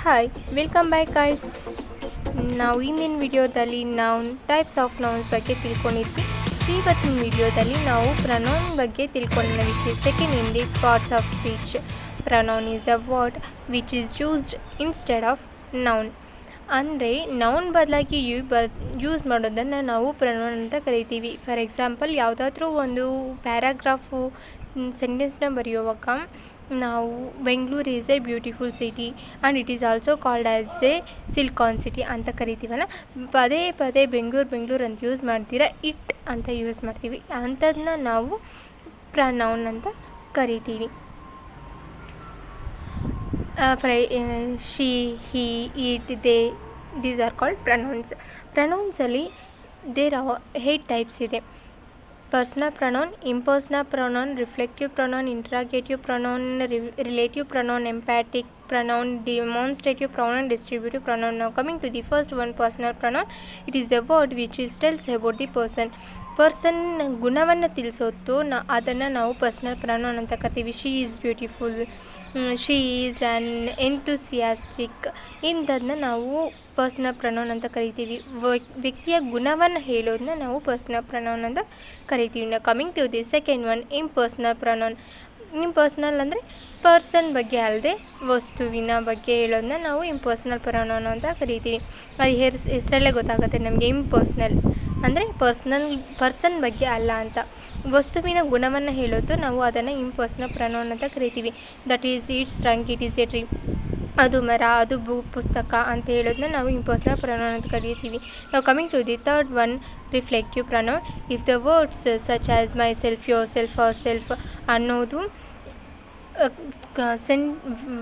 Hi, welcome back guys. ನಾವು ಇಂದಿನ ವಿಡಿಯೋದಲ್ಲಿ ನೌನ್ ಟೈಪ್ಸ್ ಆಫ್ ನೌನ್ಸ್ ಬಗ್ಗೆ ತಿಳ್ಕೊಂಡಿದ್ವಿ. ಇವತ್ತಿನ ವಿಡಿಯೋದಲ್ಲಿ ನಾವು ಪ್ರನೌನ್ ಬಗ್ಗೆ ತಿಳ್ಕೊಳ್ಳೋಣ, which is second in the parts of speech. Pronoun is a word which is used instead of noun. ಅಂದರೆ ನೌನ್ ಬದಲಾಗಿ ಯೂಸ್ ಮಾಡೋದನ್ನು ನಾವು ಪ್ರನೌನ್ ಅಂತ ಕರಿತೀವಿ. ಫಾರ್ ಎಕ್ಸಾಂಪಲ್, ಯಾವುದಾದ್ರೂ ಒಂದು ಪ್ಯಾರಾಗ್ರಾಫು ಸೆಂಟೆನ್ಸ್ನ ಬರೆಯುವಾಗ ನಾವು Bengaluru is A beautiful city and it is also called as A silicon city ಅಂತ ಕರಿತೀವಲ್ಲ. ಪದೇ ಪದೇ ಬೆಂಗಳೂರು ಅಂತ ಯೂಸ್ ಮಾಡ್ತೀರಾ, ಇಟ್ ಅಂತ ಯೂಸ್ ಮಾಡ್ತೀವಿ. ಅಂಥದನ್ನ ನಾವು ಪ್ರನೌನ್ ಅಂತ ಕರಿತೀವಿ. She, he, it, they, these are called pronouns. ಪ್ರನೌನ್ಸಲ್ಲಿ ದೇರ್ ಆರ್ 8 ಟೈಪ್ಸ್ ಇದೆ. Personal pronoun, impersonal pronoun, reflective pronoun, interrogative pronoun, relative pronoun, emphatic pronoun, demonstrative pronoun, distributive pronoun. Now coming to the first one, personal pronoun. It is a word which tells about the person ಗುಣವನ್ನು ತಿಳಿಸೋದು ಅದನ್ನು ನಾವು personal pronoun ಅಂತ ಕರಿತೀವಿ. She is beautiful, she is an enthusiastic, ಇಂಥದನ್ನ ನಾವು personal pronoun ಅಂತ ಕರಿತೀವಿ. ವ್ಯಕ್ತಿಯ ಗುಣವನ್ನು ಹೇಳೋದನ್ನ ನಾವು ಪರ್ಸನಲ್ ಪ್ರನೌನ್ ಅಂತ ಕರಿತೀವಿ. ನಾವು coming to the second one, impersonal pronoun. Impersonal ಅಂದರೆ ಪರ್ಸನ್ ಬಗ್ಗೆ ಅಲ್ಲದೆ ವಸ್ತುವಿನ ಬಗ್ಗೆ ಹೇಳೋದನ್ನ ನಾವು ಇಂಪರ್ಸನಲ್ ಪ್ರನೌನ್ ಅಂತ ಕರಿತೀವಿ. ಅದು ಹೆಸರಲ್ಲೇ ಗೊತ್ತಾಗುತ್ತೆ ನಮಗೆ. ಇಂಪರ್ಸನಲ್ ಅಂದರೆ ಪರ್ಸನ್ ಬಗ್ಗೆ ಅಲ್ಲ ಅಂತ, ವಸ್ತುವಿನ ಗುಣವನ್ನು ಹೇಳೋದು ನಾವು ಅದನ್ನು ಇಂಪರ್ಸನಲ್ ಪ್ರನೌನ್ ಅಂತ ಕರಿತೀವಿ. That is it's trunk, it is A tree, ಅದು ಮರ, ಅದು ಪುಸ್ತಕ ಅಂತ ಹೇಳೋದನ್ನ ನಾವು ಇಂಪರ್ಸನಲ್ ಪ್ರನೌನ್ ಅಂತ ಕರಿತೀವಿ. ನಾವು coming to the third one, reflexive pronoun. If the words such as myself, yourself, ourself ಅನ್ನೋದು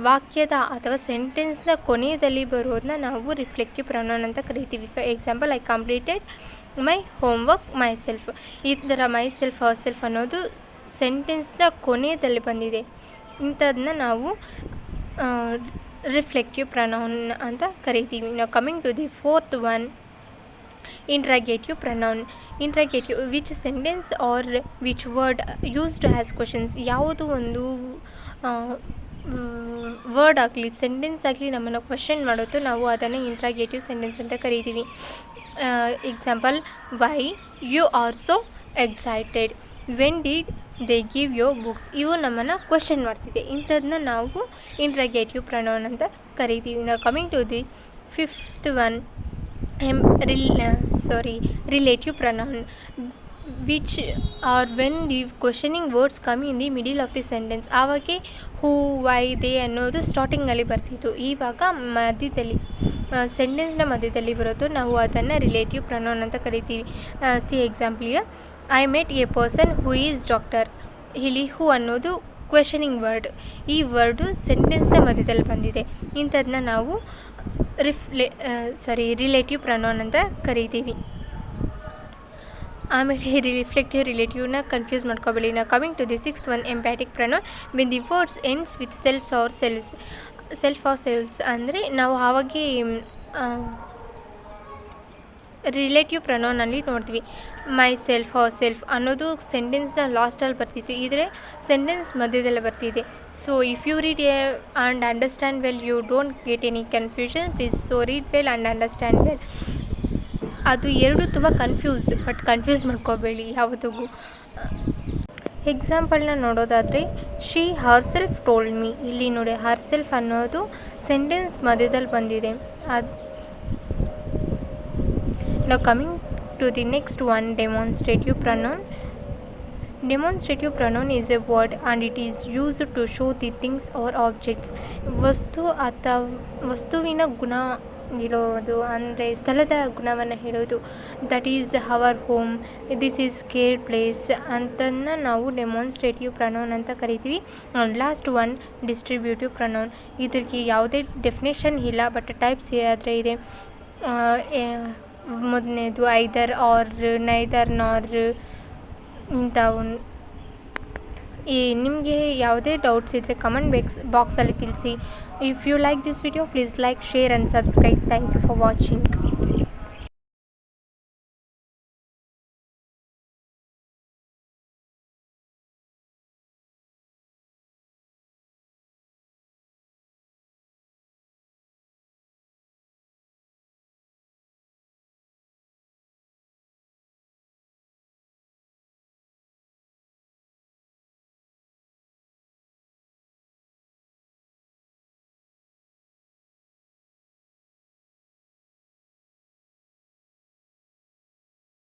ವಾಕ್ಯದ ಅಥವಾ ಸೆಂಟೆನ್ಸ್ನ ಕೊನೆಯಲ್ಲಿ ಬರೋದನ್ನ ನಾವು ರಿಫ್ಲೆಕ್ಟಿವ್ ಪ್ರನೌನ್ ಅಂತ ಕರಿತೀವಿ. For example, I completed my homework my self. ಈ ಥರ ಮೈ ಸೆಲ್ಫ್, ಅವರ್ ಸೆಲ್ಫ್ ಅನ್ನೋದು ಸೆಂಟೆನ್ಸ್ನ ಕೊನೆಯಲ್ಲಿ ಬಂದಿದೆ. ಇಂಥದನ್ನ ನಾವು ರಿಫ್ಲೆಕ್ಟಿವ್ ಪ್ರನೌನ್ ಅಂತ ಕರಿತೀವಿ. ನಾವು coming to the fourth one, interrogative pronoun. Interrogative, which sentence or which word used as questions. ಯಾವುದು ಒಂದು ವರ್ಡ್ ಆಗಲಿ, ಸೆಂಟೆನ್ಸ್ ಆಗಲಿ ನಮ್ಮನ್ನು ಕ್ವಶನ್ ಮಾಡೋದು ನಾವು ಅದನ್ನು ಇಂಟ್ರಾಗೇಟಿವ್ ಸೆಂಟೆನ್ಸ್ ಅಂತ ಕರಿತೀವಿ. Example, why you are so excited, when did they give your books. ಇವು ನಮ್ಮನ್ನು ಕ್ವಶನ್ ಮಾಡ್ತಿದೆ. ಇಂಥದನ್ನ ನಾವು ಇಂಟ್ರಾಗೇಟಿವ್ ಪ್ರನೌನ್ ಅಂತ ಕರಿತೀವಿ. ನಾವು coming to the fifth one, relative pronoun, which are when the questioning words come in the middle of the sentence. ಆವಾಗೆ who, why, they ಅನ್ನೋದು ಸ್ಟಾರ್ಟಿಂಗಲ್ಲಿ ಬರ್ತಿತ್ತು. ಇವಾಗ ಮಧ್ಯದಲ್ಲಿ, ಸೆಂಟೆನ್ಸ್ನ ಮಧ್ಯದಲ್ಲಿ ಬರೋದು, ನಾವು ಅದನ್ನು ರಿಲೇಟಿವ್ ಪ್ರನೌನ್ ಅಂತ ಕರಿತೀವಿ. ಸಿ ಎಕ್ಸಾಂಪಲ್ಗೆ, I met a person who is doctor. ಇಲ್ಲಿ ಹೂ ಅನ್ನೋದು ಕ್ವೆಶನಿಂಗ್ ವರ್ಡ್. ಈ ವರ್ಡು ಸೆಂಟೆನ್ಸ್ನ ಮಧ್ಯದಲ್ಲಿ ಬಂದಿದೆ. ಇಂಥದನ್ನ ನಾವು ರಿಲೇಟಿವ್ ಪ್ರನೌನ್ ಅಂತ ಕರಿತೀವಿ. ಆಮೇಲೆ ರಿಲೇಟಿವ್ನ ಕನ್ಫ್ಯೂಸ್ ಮಾಡ್ಕೋಬೇಡಿ. ನಾವು coming to the sixth one, emphatic pronoun. When the words ends with self or selves ಅಂದರೆ ನಾವು ಆವಾಗೆ ರಿಲೇಟಿವ್ ಪ್ರನೌನಲ್ಲಿ ನೋಡ್ತೀವಿ. ಮೈ ಸೆಲ್ಫ್, ಅವರ್ ಸೆಲ್ಫ್ ಅನ್ನೋದು ಸೆಂಟೆನ್ಸ್ನ ಲಾಸ್ಟಲ್ಲಿ ಬರ್ತಿತ್ತು, ಇದ್ರೆ ಸೆಂಟೆನ್ಸ್ ಮಧ್ಯದಲ್ಲೇ ಬರ್ತಿದೆ. So if you read and understand well, you don't get any confusion, please. So read well and understand well, ಅದು ಎರಡು ತುಂಬ ಕನ್ಫ್ಯೂಸ್ ಮಾಡ್ಕೋಬೇಡಿ ಯಾವುದಿಗೂ. ಎಕ್ಸಾಂಪಲ್ನ ನೋಡೋದಾದರೆ, she herself told me. ಇಲ್ಲಿ ನೋಡಿ, ಹರ್ ಸೆಲ್ಫ್ ಅನ್ನೋದು ಸೆಂಟೆನ್ಸ್ ಮಧ್ಯದಲ್ಲಿ ಬಂದಿದೆ. ನಾವು coming to the next one, demonstrative pronoun. Demonstrative pronoun is a word and it is used to show the things or objects. ವಸ್ತುವಿನ ಗುಣ ಹೇಳೋದು, ಅಂದರೆ ಸ್ಥಳದ ಗುಣವನ್ನು ಹೇಳೋದು. That is our home, this is care place ಅಂತನ್ನ ನಾವು ಡೆಮಾನ್ಸ್ಟ್ರೇಟಿವ್ ಪ್ರನೌನ್ ಅಂತ ಕರಿತೀವಿ. Last one, distributive pronoun. ಇದಕ್ಕೆ ಯಾವುದೇ ಡೆಫಿನೇಷನ್ ಇಲ್ಲ, ಬಟ್ ಟೈಪ್ಸ್ ಆದರೆ ಇದೆ. ಮೊದಲನೇದು ಐದರ್, ಆರ್, ನೈದರ್, ನಾರ್ ಇಂಥವು. ನಿಮಗೆ ಯಾವುದೇ ಡೌಟ್ಸ್ ಇದ್ದರೆ ಕಮೆಂಟ್ ಬಾಕ್ಸಲ್ಲಿ ತಿಳಿಸಿ. If you like this video, please like, share and subscribe. Thank you for watching.